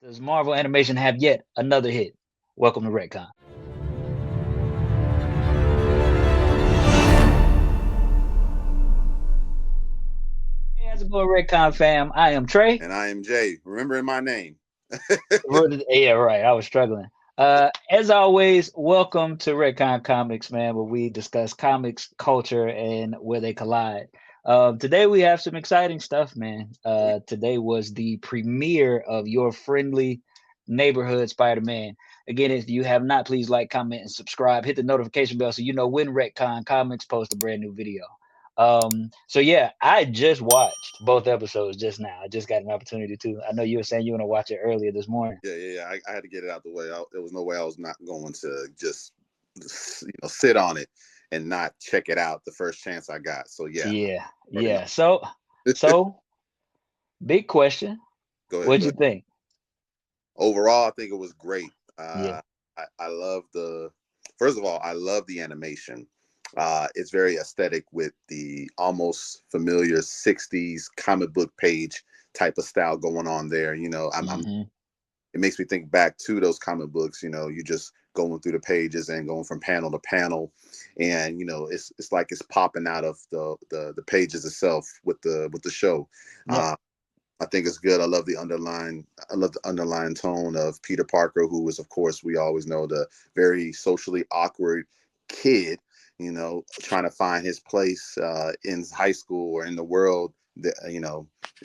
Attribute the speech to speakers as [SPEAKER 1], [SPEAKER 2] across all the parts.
[SPEAKER 1] Does Marvel Animation have yet another hit? Welcome to Retcon. Hey, how's it going, Retcon fam? I am Trey.
[SPEAKER 2] And I am Jay. Remembering my name.
[SPEAKER 1] Yeah, right. I was struggling. As always, welcome to Retcon Comics, man, where we discuss comics, culture, and where they collide. Today we have some exciting stuff, man. Today was the premiere of Your Friendly Neighborhood Spider-Man. Again, if you have not, please like, comment, and subscribe. Hit the notification bell so you know when Retcon Comics post a brand new video. So yeah, I just watched both episodes just now. I just got an opportunity to. I know you were saying you want to watch it earlier this morning.
[SPEAKER 2] Yeah. I had to get it out the way. There was no way I was not going to just sit on it and not check it out the first chance I got. So yeah,
[SPEAKER 1] Yeah,
[SPEAKER 2] already
[SPEAKER 1] yeah. So big question.
[SPEAKER 2] go ahead.
[SPEAKER 1] What'd
[SPEAKER 2] Go
[SPEAKER 1] you
[SPEAKER 2] ahead.
[SPEAKER 1] think?
[SPEAKER 2] Overall, I think it was great.
[SPEAKER 1] Yeah,
[SPEAKER 2] I love the. First of all, I love the animation. It's very aesthetic with the almost familiar '60s comic book page type of style going on there. I'm
[SPEAKER 1] hmm,
[SPEAKER 2] it makes me think back to those comic books. You just going through the pages and going from panel to panel, and it's like it's popping out of the pages itself with the show.
[SPEAKER 1] yeah,
[SPEAKER 2] Uh, I think it's good. I love the underlying tone of Peter Parker, who is, of course, we always know the very socially awkward kid. Trying to find his place in high school or in the world. In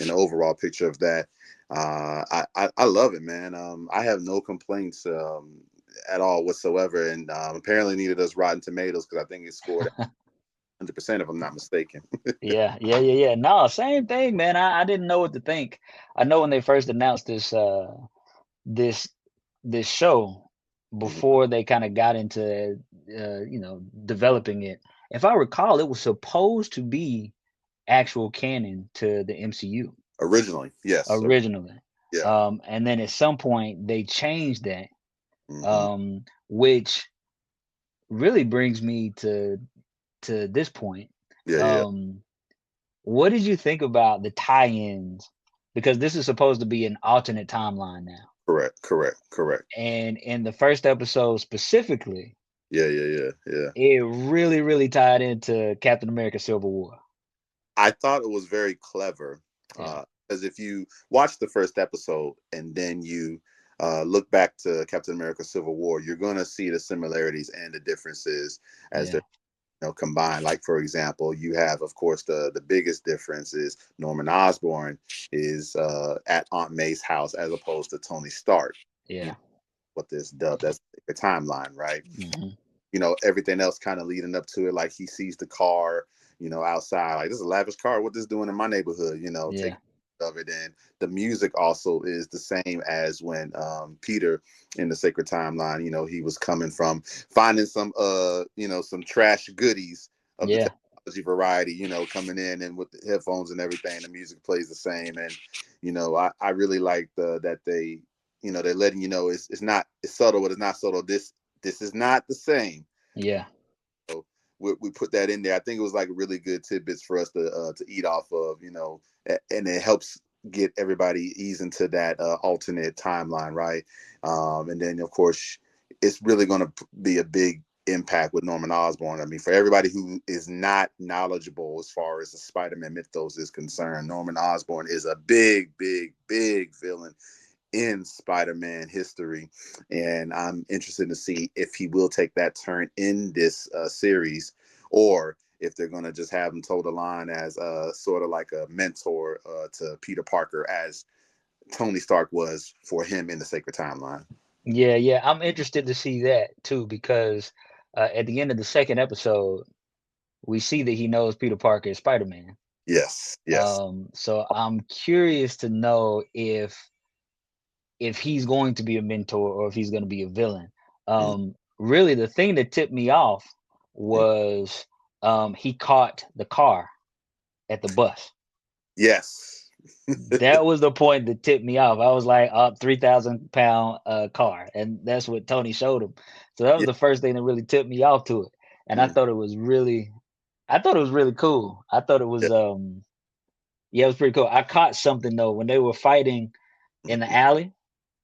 [SPEAKER 2] the overall picture of that, I love it, man. I have no complaints at all whatsoever, and apparently neither does Rotten Tomatoes because I think it scored 100% if I'm not mistaken.
[SPEAKER 1] yeah. No, same thing, man. I didn't know what to think. I know when they first announced this this show
[SPEAKER 2] Mhm.
[SPEAKER 1] before they kind of got into developing it. If I recall, it was supposed to be actual canon to the MCU
[SPEAKER 2] Originally, yes,
[SPEAKER 1] originally.
[SPEAKER 2] yeah.
[SPEAKER 1] And then at some point they changed that,
[SPEAKER 2] Hmm.
[SPEAKER 1] which really brings me to this point.
[SPEAKER 2] Yeah.
[SPEAKER 1] Um, what did you think about the tie-ins? Because this is supposed to be an alternate timeline now.
[SPEAKER 2] Correct.
[SPEAKER 1] And in the first episode specifically,
[SPEAKER 2] Yeah.
[SPEAKER 1] it really tied into Captain America Civil War.
[SPEAKER 2] I thought it was very clever
[SPEAKER 1] Yeah.
[SPEAKER 2] because if you watch the first episode and then you look back to Captain America: Civil War, you're going to see the similarities and the differences as they're
[SPEAKER 1] Yeah.
[SPEAKER 2] combined. Like for example, you have, of course, the biggest difference is Norman Osborn is at Aunt May's house as opposed to Tony Stark. You know
[SPEAKER 1] Yeah.
[SPEAKER 2] what this dubbed as the timeline, right?
[SPEAKER 1] Hmm.
[SPEAKER 2] Everything else kind of leading up to it, like he sees the car, outside, like this is a lavish car. What this doing in my neighborhood?
[SPEAKER 1] Yeah.
[SPEAKER 2] Taking of it, and the music also is the same as when Peter in the Sacred Timeline, he was coming from finding some trash goodies of the
[SPEAKER 1] Yeah.
[SPEAKER 2] technology variety, coming in and with the headphones and everything, the music plays the same, and I really like that they're letting it's not it's subtle, but it's not subtle. This is not the same.
[SPEAKER 1] Yeah.
[SPEAKER 2] So we put that in there. I think it was like really good tidbits for us to eat off of, and it helps get everybody ease into that alternate timeline, right? And then of course it's really going to be a big impact with Norman Osborn. I mean, for everybody who is not knowledgeable as far as the Spider-Man mythos is concerned, Norman Osborn is a big villain in Spider-Man history, and I'm interested to see if he will take that turn in this series, or if they're going to just have him toe the line as sort of like a mentor to Peter Parker, as Tony Stark was for him in the Sacred Timeline.
[SPEAKER 1] Yeah. I'm interested to see that too because at the end of the second episode, we see that he knows Peter Parker is Spider-Man.
[SPEAKER 2] Yes.
[SPEAKER 1] So I'm curious to know if he's going to be a mentor or if he's going to be a villain.
[SPEAKER 2] Mm-hmm.
[SPEAKER 1] Really, the thing that tipped me off was he caught the car at the bus.
[SPEAKER 2] Yes.
[SPEAKER 1] That was the point that tipped me off. I was like, up 3,000 pound car, and that's what Tony showed him. So that was
[SPEAKER 2] Yeah.
[SPEAKER 1] the first thing that really tipped me off to it, and
[SPEAKER 2] Mm-hmm.
[SPEAKER 1] I thought it was really cool. I thought it
[SPEAKER 2] Yeah.
[SPEAKER 1] was yeah, it was pretty cool. I caught something though when they were fighting in the alley.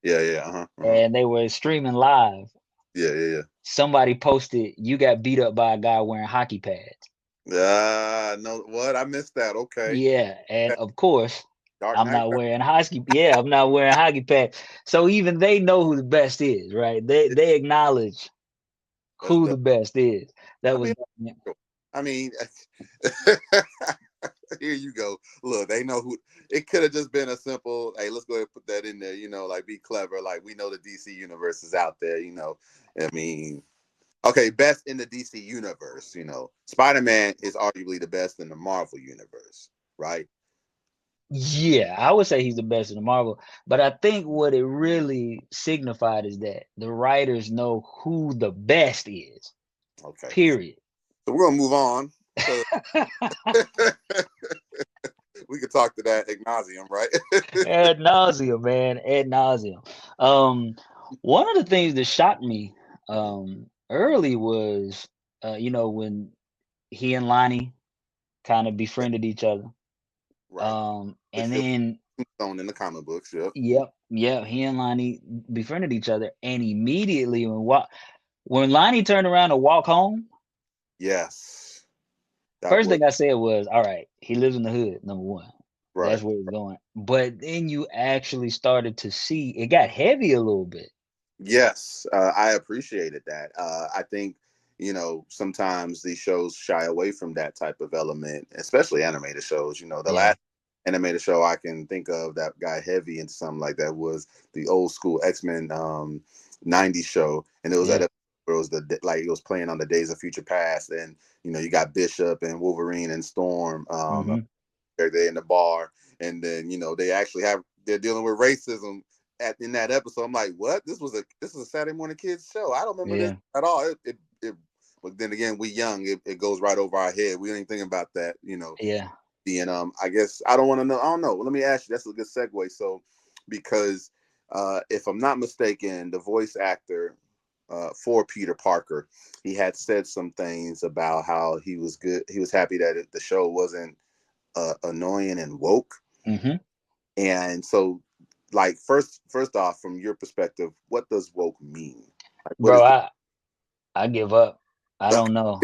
[SPEAKER 2] Yeah, yeah,
[SPEAKER 1] and they were streaming live.
[SPEAKER 2] yeah, yeah,
[SPEAKER 1] Somebody posted, "You got beat up by a guy wearing hockey pads."
[SPEAKER 2] yeah. No, what? I missed that. Okay.
[SPEAKER 1] Yeah, and of course,
[SPEAKER 2] Dark
[SPEAKER 1] I'm
[SPEAKER 2] Knight.
[SPEAKER 1] not wearing hockey. Yeah, I'm not wearing hockey pads. So even they know who the best is, right? They acknowledge
[SPEAKER 2] That's
[SPEAKER 1] who
[SPEAKER 2] dope.
[SPEAKER 1] the best is. That
[SPEAKER 2] I
[SPEAKER 1] was
[SPEAKER 2] mean, I mean, here you go. Look, they know who. It could have just been a simple, hey, let's go ahead and put that in there. Like be clever. Like we know the DC universe is out there. I mean, okay, best in the DC universe. Spider-Man is arguably the best in the Marvel universe, right?
[SPEAKER 1] Yeah, I would say he's the best in the Marvel. But I think what it really signified is that the writers know who the best is.
[SPEAKER 2] Okay,
[SPEAKER 1] Period.
[SPEAKER 2] so we're gonna move on because we could talk to that ad nauseum, right?
[SPEAKER 1] Ad nauseum, man. Ad nauseum. One of the things that shocked me early was when he and Lonnie kind of befriended each other.
[SPEAKER 2] Right.
[SPEAKER 1] And
[SPEAKER 2] Which it
[SPEAKER 1] then
[SPEAKER 2] was shown in the comic books. Yep.
[SPEAKER 1] yep, he and Lonnie befriended each other, and immediately when Lonnie turned around to walk home,
[SPEAKER 2] Yes. That
[SPEAKER 1] first
[SPEAKER 2] was
[SPEAKER 1] thing I said was, "All right, he lives in the hood." Number one,
[SPEAKER 2] right.
[SPEAKER 1] that's where he's going. But then you actually started to see it got heavy a little bit.
[SPEAKER 2] Yes, I appreciated that. I think sometimes these shows shy away from that type of element, especially animated shows. The
[SPEAKER 1] Yeah.
[SPEAKER 2] last animated show I can think of that got heavy into something like that was the old school X-Men '90s show, and it was that
[SPEAKER 1] Yeah.
[SPEAKER 2] where it was it was playing on the Days of Future Past, and you got Bishop and Wolverine and Storm.
[SPEAKER 1] Hmm.
[SPEAKER 2] They're in the bar, and then they're dealing with racism in that episode. I'm like, what? This is a Saturday morning kids show. I don't remember this
[SPEAKER 1] Yeah.
[SPEAKER 2] at all. But then again, we young. It goes right over our head. We ain't thinking about that.
[SPEAKER 1] Yeah.
[SPEAKER 2] And I guess I don't want to know. I don't know. Let me ask you. That's a good segue. So, because if I'm not mistaken, the voice actor for Peter Parker, he had said some things about how he was good. He was happy that the show wasn't annoying and woke.
[SPEAKER 1] Hmm.
[SPEAKER 2] And so, like, first off, from your perspective, what does woke mean? Like, what
[SPEAKER 1] Bro,
[SPEAKER 2] is
[SPEAKER 1] I give up. I
[SPEAKER 2] the
[SPEAKER 1] don't know.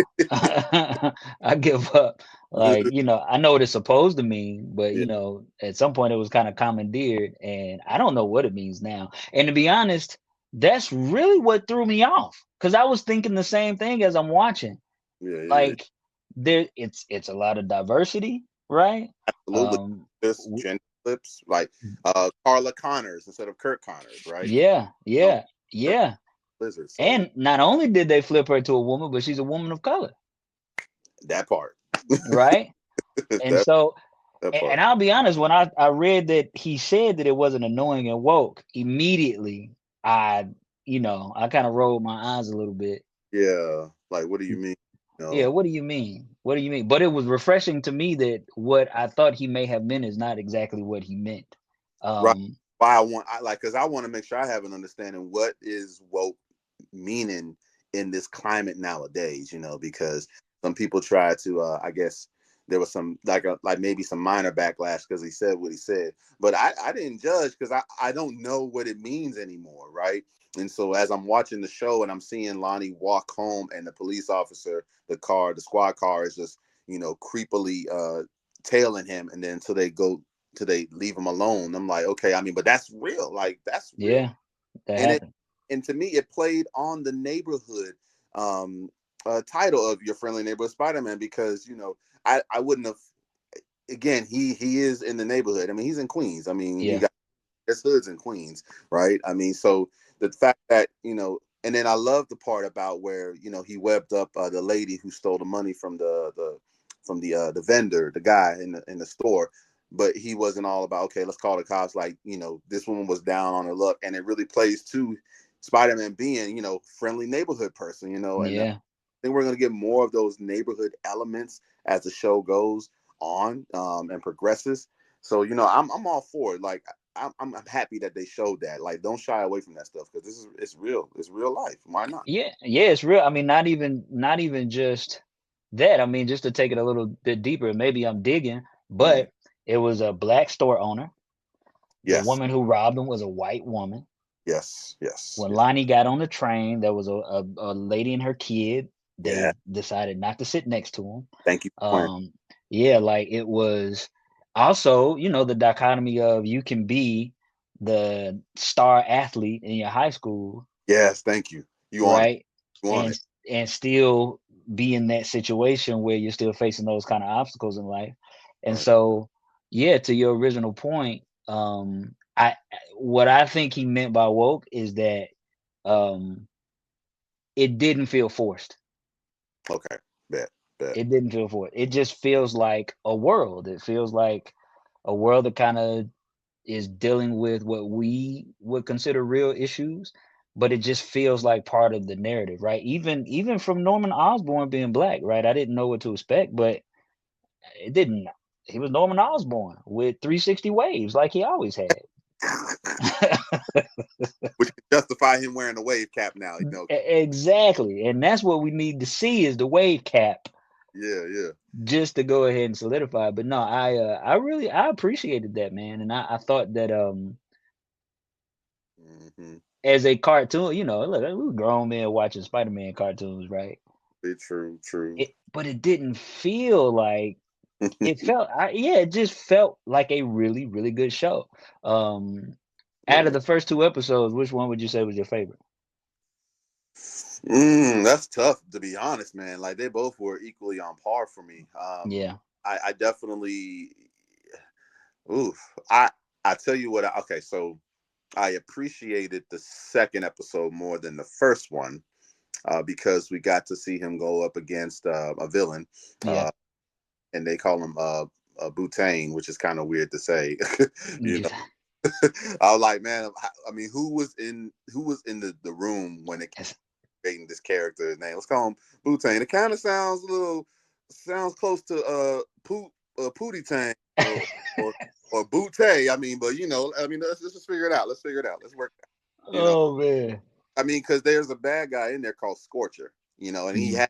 [SPEAKER 1] I give up. Like, I know what it's supposed to mean, but
[SPEAKER 2] yeah,
[SPEAKER 1] at some point it was kind of commandeered, and I don't know what it means now. And to be honest, that's really what threw me off because I was thinking the same thing as I'm watching.
[SPEAKER 2] yeah, yeah,
[SPEAKER 1] Like, it's a lot of diversity, right?
[SPEAKER 2] absolutely.
[SPEAKER 1] Um,
[SPEAKER 2] This
[SPEAKER 1] w-
[SPEAKER 2] gender flips, like Carla Connors instead of Kurt Connors, right?
[SPEAKER 1] yeah,
[SPEAKER 2] No,
[SPEAKER 1] yeah, yeah.
[SPEAKER 2] Blizzard. So
[SPEAKER 1] And not only did they flip her to a woman, but she's a woman of color,
[SPEAKER 2] that part,
[SPEAKER 1] right? And
[SPEAKER 2] that
[SPEAKER 1] so,
[SPEAKER 2] that
[SPEAKER 1] and
[SPEAKER 2] part,
[SPEAKER 1] I'll be honest, when I read that he said that it wasn't annoying and woke, immediately I kind of rolled my eyes a little bit.
[SPEAKER 2] yeah. Like, what do you mean?
[SPEAKER 1] Yeah,
[SPEAKER 2] No,
[SPEAKER 1] what do you mean? What do you mean? But it was refreshing to me that what I thought he may have meant is not exactly what he meant.
[SPEAKER 2] right?
[SPEAKER 1] Um,
[SPEAKER 2] Why because I want to make sure I have an understanding what is woke meaning in this climate nowadays, because some people try to I guess there was some like maybe some minor backlash because he said what he said, but I didn't judge because I don't know what it means anymore, right? And so as I'm watching the show and I'm seeing Lonnie walk home and the police officer, the squad car is just creepily tailing him, and then until they leave him alone. I'm like, okay, I mean, but that's real, like that's real.
[SPEAKER 1] yeah, that
[SPEAKER 2] And it
[SPEAKER 1] happened.
[SPEAKER 2] and to me it played on the neighborhood um title of Your Friendly Neighborhood Spider-Man, because I wouldn't have, again, he is in the neighborhood. I mean, he's in Queens. I mean, you
[SPEAKER 1] Yeah.
[SPEAKER 2] got there's hoods in Queens, right? I mean, so the fact that and then I love the part about where he webbed up the lady who stole the money from the vendor, the guy in the store. But he wasn't all about, okay, let's call the cops. Like, this woman was down on her luck, and it really plays to Spider-Man being, friendly neighborhood person, and I
[SPEAKER 1] Yeah.
[SPEAKER 2] think we're going to get more of those neighborhood elements as the show goes on and progresses. So, I'm all for it. Like, I'm happy that they showed that. Like, don't shy away from that stuff because it's real. It's real life. Why not?
[SPEAKER 1] Yeah, yeah, it's real. I mean, not even just that. I mean, just to take it a little bit deeper, maybe I'm digging,
[SPEAKER 2] Mm.
[SPEAKER 1] but it was a black store owner. The
[SPEAKER 2] Yes.
[SPEAKER 1] woman who robbed him was a white woman.
[SPEAKER 2] Yes, yes,
[SPEAKER 1] When
[SPEAKER 2] yes.
[SPEAKER 1] Lonnie got on the train, there was a lady and her kid.
[SPEAKER 2] Yeah.
[SPEAKER 1] They decided not to sit next to him.
[SPEAKER 2] Thank you for pointing.
[SPEAKER 1] Yeah, like it was also, the dichotomy of you can be the star athlete in your high school,
[SPEAKER 2] Yes, thank you. You on it.
[SPEAKER 1] right?
[SPEAKER 2] You on
[SPEAKER 1] And
[SPEAKER 2] it.
[SPEAKER 1] and still be in that situation where you're still facing those kind of obstacles in life. And
[SPEAKER 2] Right.
[SPEAKER 1] so, yeah, to your original point, I what I think he meant by woke is that um it didn't feel forced.
[SPEAKER 2] Okay. Bet. Bet.
[SPEAKER 1] It didn't feel forced. It just feels like a world. It feels like a world that kind of is dealing with what we would consider real issues, but it just feels like part of the narrative, right? Even from Norman Osborn being black, right? I didn't know what to expect, but it didn't. He was Norman Osborn with 360 waves, like he always had.
[SPEAKER 2] Which can justify him wearing a wave cap now.
[SPEAKER 1] Exactly, and that's what we need to see is the wave cap,
[SPEAKER 2] Yeah, yeah.
[SPEAKER 1] just to go ahead and solidify. But no, I appreciated that, man, and I thought that
[SPEAKER 2] Mm-hmm.
[SPEAKER 1] as a cartoon, look, we were grown men watching Spider-Man cartoons, right?
[SPEAKER 2] Be true, true.
[SPEAKER 1] But it didn't feel like it felt. Yeah, it just felt like a really, really good show. Out of
[SPEAKER 2] Absolutely.
[SPEAKER 1] the first two episodes, which one would you say was your favorite?
[SPEAKER 2] That's tough to be honest, man. Like they both were equally on par for me.
[SPEAKER 1] Yeah,
[SPEAKER 2] I definitely, oof. I tell you what. Okay, so I appreciated the second episode more than the first one because we got to see him go up against a villain,
[SPEAKER 1] yeah.
[SPEAKER 2] uh, and they call him Butane, which is kind of weird to say. you know, I was like, man, I mean, who was in the room when it
[SPEAKER 1] Yes.
[SPEAKER 2] creating this character's name? Let's call him Butane. It kind of sounds close to Pootie Tang or or Butte. I mean, but let's just figure it out. Let's figure it out. Let's work it out.
[SPEAKER 1] Oh man.
[SPEAKER 2] I mean, because there's a bad guy in there called Scorcher, and he
[SPEAKER 1] Mhm.
[SPEAKER 2] had,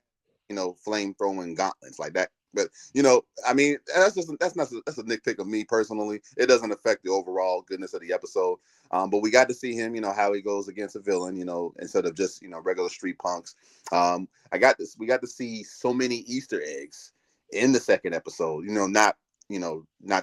[SPEAKER 2] flame throwing gauntlets like that. But I mean, that's a nitpick of me personally. It doesn't affect the overall goodness of the episode. But we got to see him, how he goes against a villain, instead of just regular street punks. We got to see so many Easter eggs in the second episode. Not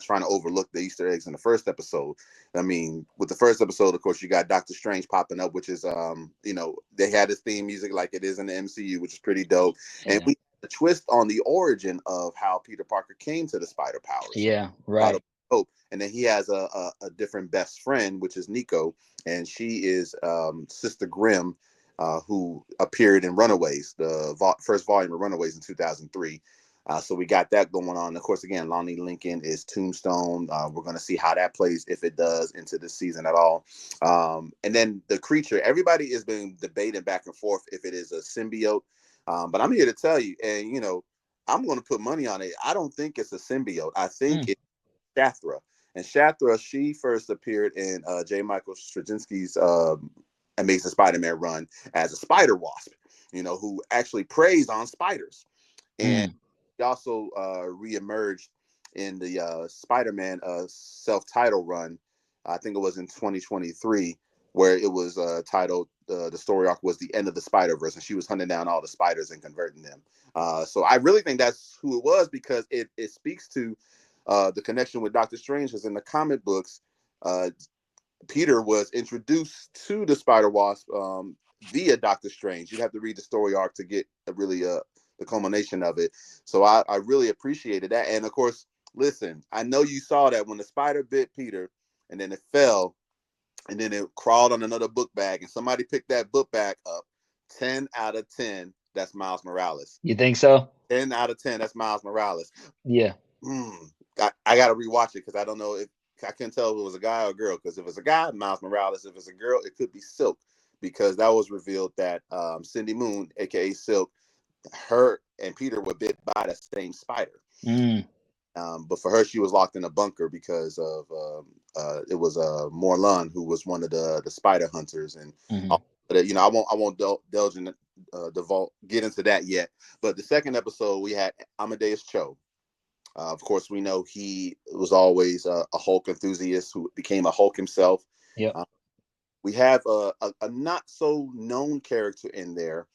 [SPEAKER 2] trying to overlook the Easter eggs in the first episode. I mean, with the first episode, of course, you got Doctor Strange popping up, which is, they had his theme music like it is in the MCU, which is pretty dope. And
[SPEAKER 1] Yeah.
[SPEAKER 2] we had a twist on the origin of how Peter Parker came to the spider powers.
[SPEAKER 1] Yeah.
[SPEAKER 2] Thought it
[SPEAKER 1] Right.
[SPEAKER 2] was dope. And then he has a different best friend, which is Nico, and she is Sister Grimm, who appeared in Runaways, the first volume of Runaways in 2003. So we got that going on. Of course, again, Lonnie Lincoln is Tombstone. We're going to see how that plays, if it does, into this season at all. And then the creature, everybody has been debating back and forth if it is a symbiote. But I'm here to tell you, and I'm going to put money on it. I don't think it's a symbiote. I think
[SPEAKER 1] Mm.
[SPEAKER 2] it's Shathra. And Shathra, she first appeared in J. Michael Straczynski's Amazing Spider-Man run as a spider wasp, who actually preys on spiders. And
[SPEAKER 1] Mm.
[SPEAKER 2] he also reemerged in the Spider-Man self-titled run. I think it was in 2023, where it was titled, the story arc was The End of the Spider-Verse, and she was hunting down all the spiders and converting them. So I really think that's who it was, because it speaks to the connection with Doctor Strange, because in the comic books, uh, Peter was introduced to the Spider Wasp via Doctor Strange. You'd have to read the story arc to get the culmination of it. So I really appreciated that. And of course, listen, I know you saw that when the spider bit Peter and then it fell and then it crawled on another book bag and somebody picked that book bag up. 10 out of 10, that's Miles Morales.
[SPEAKER 1] You think so?
[SPEAKER 2] 10 out of 10, that's Miles Morales.
[SPEAKER 1] Yeah.
[SPEAKER 2] I got to rewatch it because I don't know if I can tell if it was a guy or a girl. Because if it's a guy, Miles Morales. If it's a girl, it could be Silk, because that was revealed that Cindy Moon, aka Silk, her and Peter were bit by the same spider.
[SPEAKER 1] Mm.
[SPEAKER 2] But for her, she was locked in a bunker because of it was Morlun, who was one of the spider hunters, and
[SPEAKER 1] Hmm.
[SPEAKER 2] but I won't delge in get into that yet. But the second episode, we had Amadeus Cho. Of course, we know he was always a Hulk enthusiast who became a Hulk himself.
[SPEAKER 1] Yep.
[SPEAKER 2] Uh, we have a not so known character in there,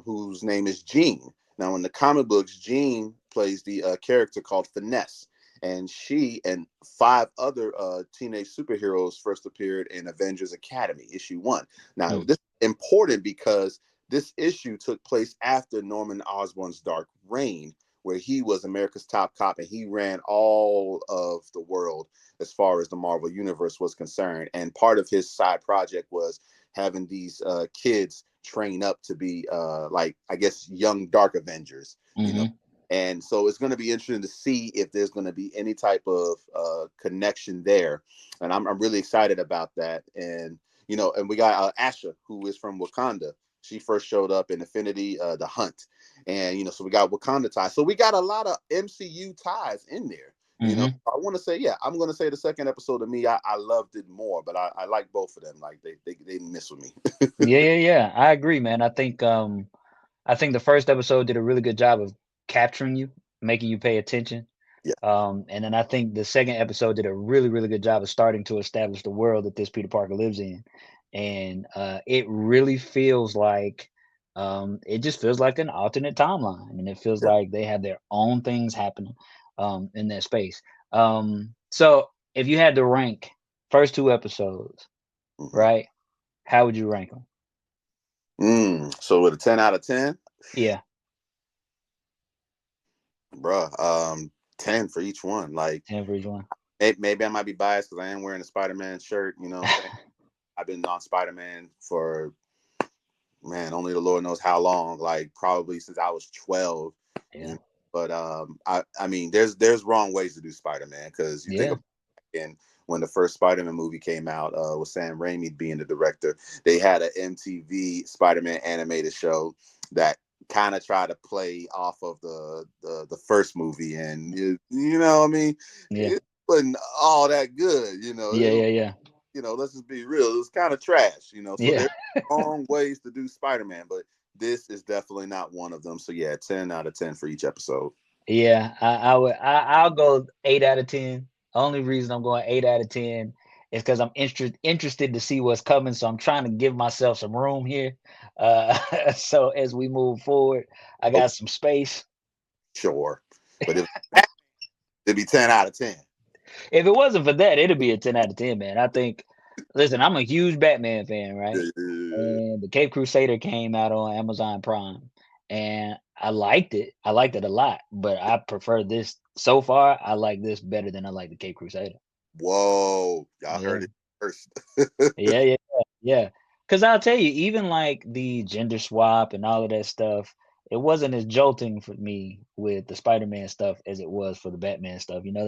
[SPEAKER 2] whose name is Jean. Now, in the comic books, Jean plays the character called Finesse, and she and 5 other teenage superheroes first appeared in Avengers Academy issue 1. Now, this is important because this issue took place after Norman Osborn's Dark Reign, where he was America's top cop and he ran all of the world as far as the Marvel Universe was concerned. And part of his side project was having these kids train up to be like, I guess, young Dark Avengers, you know. And so it's going to be interesting to see if there's going to be any type of connection there. And I'm really excited about that. And, you know, and we got Asha, who is from Wakanda. She first showed up in Infinity, The Hunt. And, you know, so we got Wakanda ties. So we got a lot of MCU ties in there. You know, I want to say, yeah, I'm going to say the second episode of me, I loved it more, but I like both of them. Like they didn't miss with me.
[SPEAKER 1] Yeah. I agree, man. I think the first episode did a really good job of capturing you, making you pay attention.
[SPEAKER 2] Yeah.
[SPEAKER 1] And then I think the second episode did a really, really good job of starting to establish the world that this Peter Parker lives in. And it really feels like it just feels like an alternate timeline. And it feels
[SPEAKER 2] Yeah.
[SPEAKER 1] like they have their own things happening in that space. So if you had to rank first 2 episodes, right? How would you rank them?
[SPEAKER 2] So with a 10 out of 10,
[SPEAKER 1] Yeah.
[SPEAKER 2] bruh, 10 for each one. Like
[SPEAKER 1] 10 for each one.
[SPEAKER 2] maybe I might be biased because I am wearing a Spider-Man shirt. You know what I'm saying? I've been on Spider-Man for, man, only the Lord knows how long. Like probably since I was 12.
[SPEAKER 1] Yeah.
[SPEAKER 2] You know? But I mean, there's wrong ways to do Spider-Man because you think of and when the first Spider-Man movie came out, with Sam Raimi being the director, they had an MTV Spider-Man animated show that kind of tried to play off of the first movie, and you know, I mean, it wasn't all that good, you know.
[SPEAKER 1] Yeah.
[SPEAKER 2] You know, let's just be real. It was kind of trash, you know. So
[SPEAKER 1] Yeah.
[SPEAKER 2] there's wrong ways to do Spider-Man, but this is definitely not one of them. So yeah, 10 out of 10 for each episode.
[SPEAKER 1] Yeah, I'll go 8 out of 10. Only reason I'm going 8 out of 10 is because I'm interested to see what's coming. So I'm trying to give myself some room here. So as we move forward, I
[SPEAKER 2] Okay,
[SPEAKER 1] got some space.
[SPEAKER 2] sure. But if it'd be 10 out of 10.
[SPEAKER 1] If it wasn't for that, it'd be a 10 out of 10, man. I think, listen, I'm a huge Batman fan, right? And the Cape Crusader came out on Amazon Prime, and I liked it. I liked it a lot, but I prefer this so far. I like this better than I like the Cape Crusader.
[SPEAKER 2] Whoa, y'all
[SPEAKER 1] Yeah,
[SPEAKER 2] heard it first.
[SPEAKER 1] yeah. Because I'll tell you, even like the gender swap and all of that stuff, it wasn't as jolting for me with the Spider-Man stuff as it was for the Batman stuff. You know,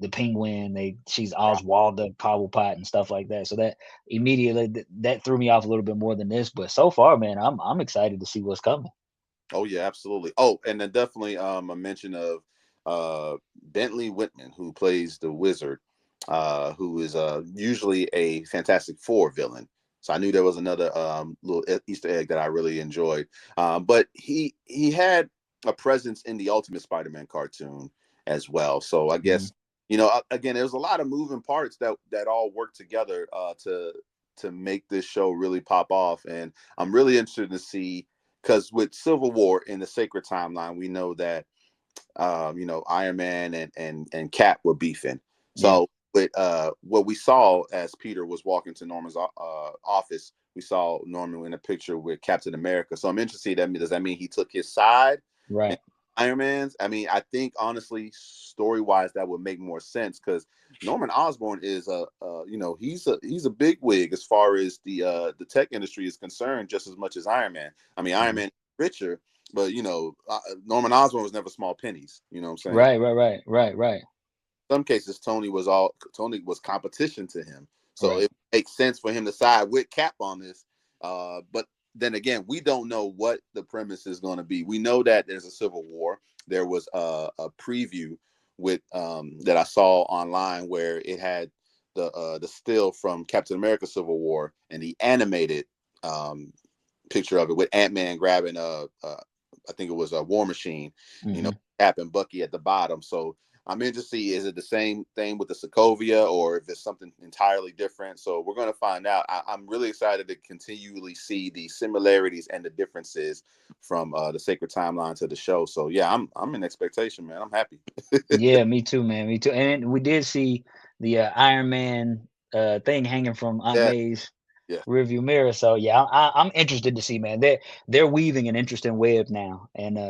[SPEAKER 1] the Penguin, she's Oswalda Cobblepot and stuff like that. So that immediately that threw me off a little bit more than this. But so far, man, I'm excited to see what's coming.
[SPEAKER 2] Oh yeah, absolutely. Oh, and then definitely a mention of Bentley Whitman, who plays the Wizard, who is usually a Fantastic Four villain. So I knew there was another little Easter egg that I really enjoyed. But he had a presence in the Ultimate Spider-Man cartoon as well. So I guess, you know, again, there's a lot of moving parts that all work together to make this show really pop off. And I'm really interested to see, because with Civil War in the Sacred Timeline, we know that you know, Iron Man and Cap were beefing.
[SPEAKER 1] Yeah.
[SPEAKER 2] So with what we saw as Peter was walking to Norman's office, we saw Norman in a picture with Captain America. So I'm interested. Does that mean he took his side?
[SPEAKER 1] Right.
[SPEAKER 2] Iron Man's. I mean, I think honestly, story wise, that would make more sense because Norman Osborn is you know, he's a big wig as far as the tech industry is concerned, just as much as Iron Man. I mean, Iron Man is richer, but you know, Norman Osborn was never small pennies. You know what I'm saying?
[SPEAKER 1] Right.
[SPEAKER 2] In some cases, Tony was competition to him, so it makes sense for him to side with Cap on this. But then again, we don't know what the premise is going to be. We know that there's a civil war. There was a preview with that I saw online where it had the still from Captain America Civil War and the animated picture of it with Ant-Man grabbing I think it was a War Machine, you know, Cap and Bucky at the bottom. So I'm interested to see, is it the same thing with the Sokovia or if it's something entirely different? So we're going to find out. I'm really excited to continually see the similarities and the differences from the Sacred Timeline to the show. So yeah, I'm in expectation, man. I'm happy.
[SPEAKER 1] Yeah, me too, man. Me too. And we did see the Iron Man thing hanging from Aunt
[SPEAKER 2] Yeah,
[SPEAKER 1] May's
[SPEAKER 2] yeah,
[SPEAKER 1] rearview mirror. So yeah, I'm interested to see, man. They're weaving an interesting web now, and we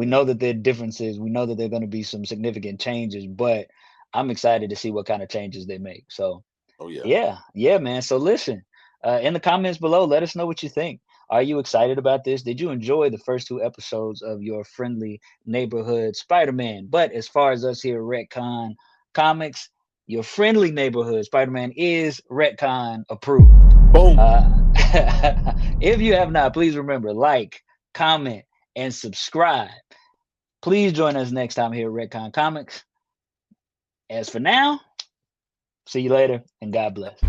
[SPEAKER 2] mm-hmm.
[SPEAKER 1] know that there are differences. We know that there are going to be some significant changes, but I'm excited to see what kind of changes they make. So
[SPEAKER 2] Oh yeah.
[SPEAKER 1] yeah, man. So listen, in the comments below, let us know what you think. Are you excited about this? Did you enjoy the first two episodes of your friendly neighborhood Spider-Man? But as far as us here at Retcon Comics, your friendly neighborhood Spider-Man is Retcon approved.
[SPEAKER 2] Boom.
[SPEAKER 1] Uh, if you have not, please remember, like, comment, and subscribe. Please join us next time here at Retcon Comics. As for now, see you later, and God bless.